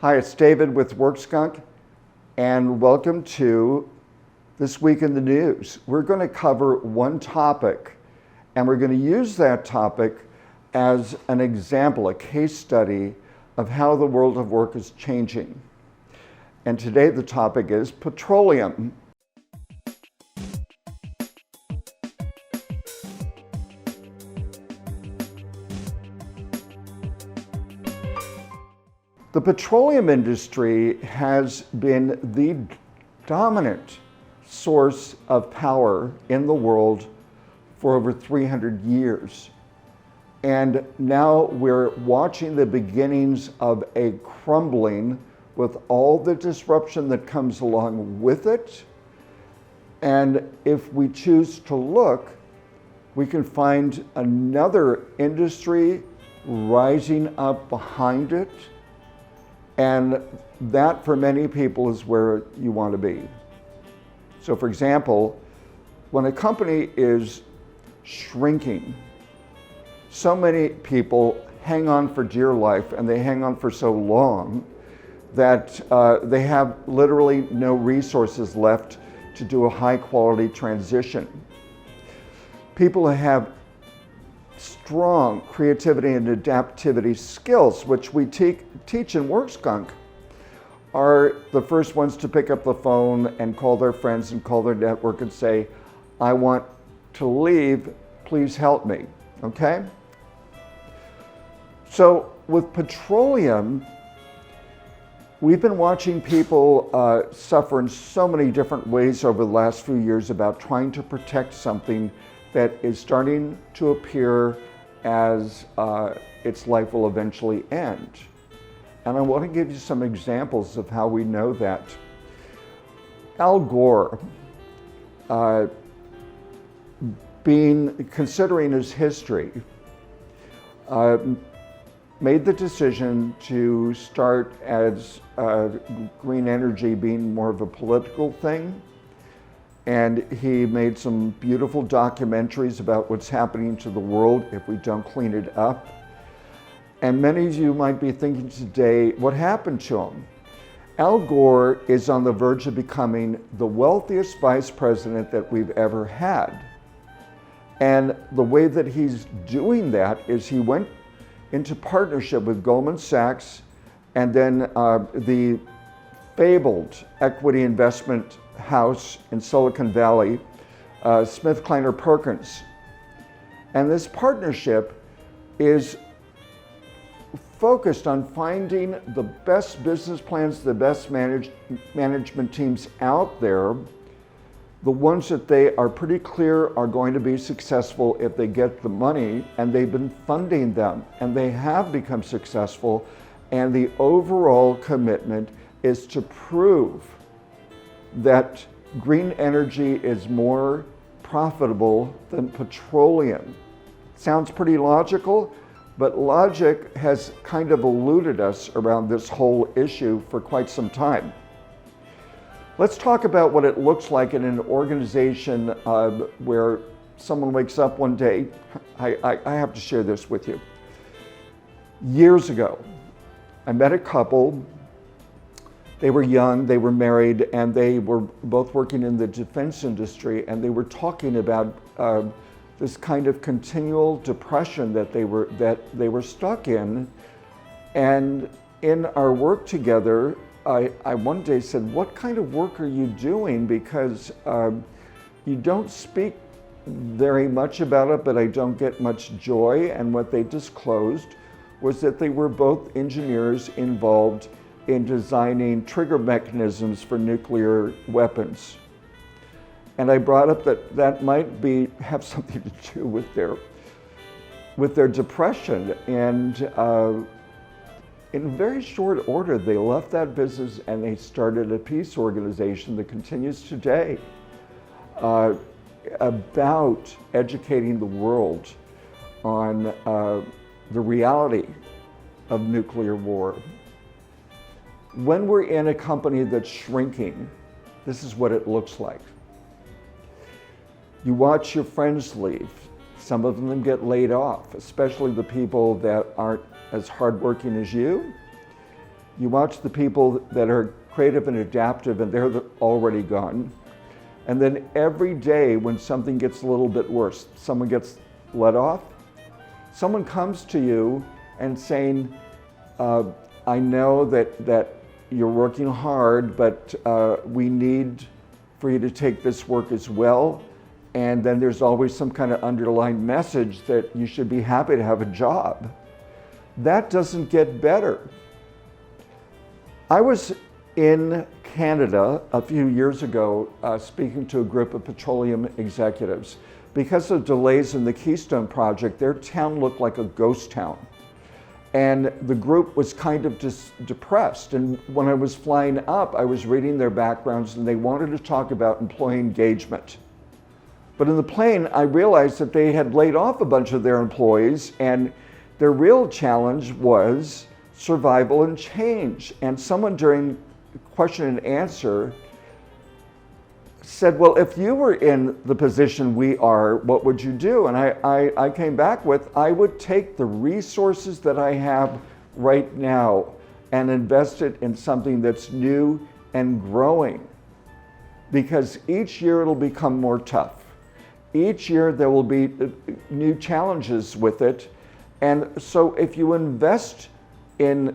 Hi, it's David with Workskunk, and welcome to This Week in the News. We're going to cover one topic, and we're going to use that topic as an example, a case study of how the world of work is changing. And today the topic is petroleum. The petroleum industry has been the dominant source of power in the world for over 300 years. And now we're watching the beginnings of a crumbling with all the disruption that comes along with it. And if we choose to look, we can find another industry rising up behind it. And that, for many people, is where you want to be. So, for example, when a company is shrinking, so many people hang on for dear life, and they hang on for so long that they have literally no resources left to do a high-quality transition. People who have strong creativity and adaptivity skills, which we teach in workskunk, are the first ones to pick up the phone and call their friends and call their network and say, I want to leave, please help me, okay? So with petroleum, we've been watching people suffer in so many different ways over the last few years about trying to protect something that is starting to appear as its life will eventually end. And I want to give you some examples of how we know that. Al Gore, considering his history, made the decision to start as green energy being more of a political thing. And he made some beautiful documentaries about what's happening to the world if we don't clean it up. And many of you might be thinking today, what happened to him? Al Gore is on the verge of becoming the wealthiest vice president that we've ever had. And the way that he's doing that is he went into partnership with Goldman Sachs and then the fabled equity investment house in Silicon Valley, SmithKline Perkins. And this partnership is focused on finding the best business plans, the best management teams out there, the ones that they are pretty clear are going to be successful if they get the money, and they've been funding them, and they have become successful, and the overall commitment is to prove that green energy is more profitable than petroleum. Sounds pretty logical, but logic has kind of eluded us around this whole issue for quite some time. Let's talk about what it looks like in an organization where someone wakes up one day. I have to share this with you. Years ago, I met a couple. They were young, they were married, and they were both working in the defense industry, and they were talking about this kind of continual depression that they were stuck in. And in our work together, I one day said, what kind of work are you doing? Because you don't speak very much about it, but I don't get much joy. And what they disclosed was that they were both engineers involved in designing trigger mechanisms for nuclear weapons. And I brought up that that might have something to do with their depression. And in very short order, they left that business and they started a peace organization that continues today about educating the world on the reality of nuclear war. When we're in a company that's shrinking, this is what it looks like. You watch your friends leave. Some of them get laid off, especially the people that aren't as hardworking as you. You watch the people that are creative and adaptive, and they're already gone. And then every day when something gets a little bit worse, someone gets let off, someone comes to you and saying, I know that you're working hard, but we need for you to take this work as well. And then there's always some kind of underlying message that you should be happy to have a job. That doesn't get better. I was in Canada a few years ago speaking to a group of petroleum executives. Because of delays in the Keystone project, their town looked like a ghost town. And the group was kind of depressed. And when I was flying up, I was reading their backgrounds, and they wanted to talk about employee engagement. But in the plane, I realized that they had laid off a bunch of their employees, and their real challenge was survival and change. And someone during question and answer said, well, if you were in the position we are, what would you do? And I came back with, I would take the resources that I have right now and invest it in something that's new and growing. Because each year it'll become more tough. Each year there will be new challenges with it. And so if you invest in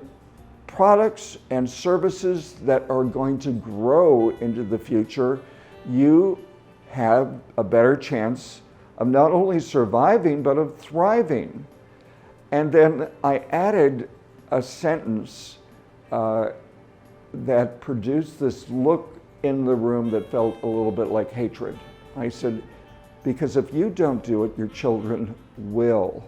products and services that are going to grow into the future, you have a better chance of not only surviving, but of thriving. And then I added a sentence that produced this look in the room that felt a little bit like hatred. I said, because if you don't do it, your children will.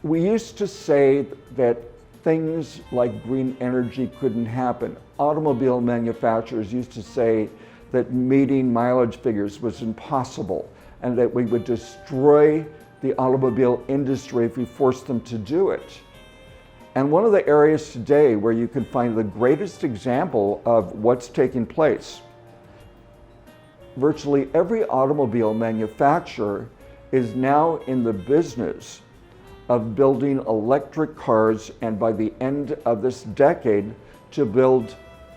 We used to say that things like green energy couldn't happen. Automobile manufacturers used to say that meeting mileage figures was impossible and that we would destroy the automobile industry if we forced them to do it. And one of the areas today where you can find the greatest example of what's taking place, virtually every automobile manufacturer is now in the business of building electric cars, and by the end of this decade, to build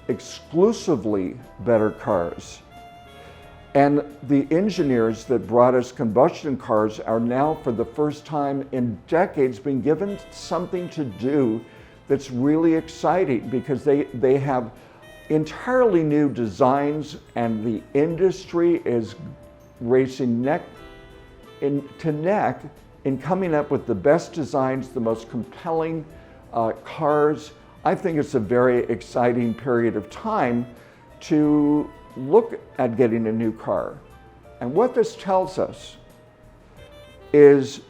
exclusively better cars. And the engineers that brought us combustion cars are now, for the first time in decades, being given something to do that's really exciting, because they have entirely new designs, and the industry is racing neck to neck in coming up with the best designs, the most compelling cars. I think it's a very exciting period of time to look at getting a new car. And what this tells us is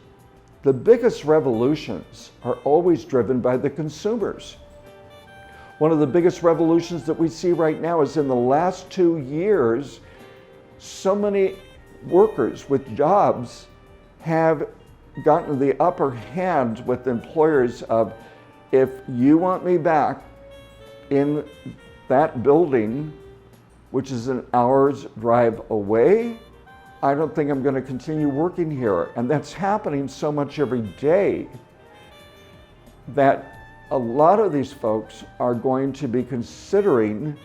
the biggest revolutions are always driven by the consumers. One of the biggest revolutions that we see right now is in the last 2 years, so many workers with jobs have gotten the upper hand with employers of, if you want me back in that building, which is an hour's drive away, I don't think I'm going to continue working here. And that's happening so much every day that a lot of these folks are going to be considering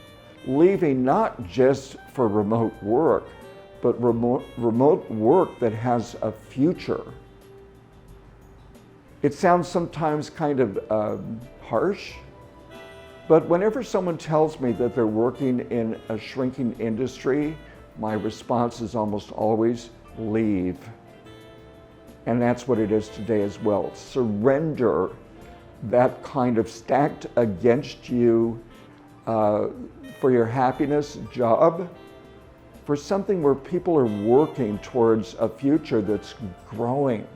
leaving, not just for remote work, but remote work that has a future. It sounds sometimes kind of harsh, but whenever someone tells me that they're working in a shrinking industry, my response is almost always leave. And that's what it is today as well. Surrender that kind of stacked against you for your happiness job for something where people are working towards a future that's growing.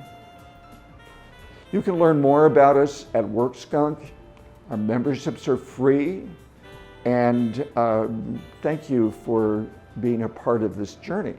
You can learn more about us at WorkSkunk. Our memberships are free, and thank you for being a part of this journey.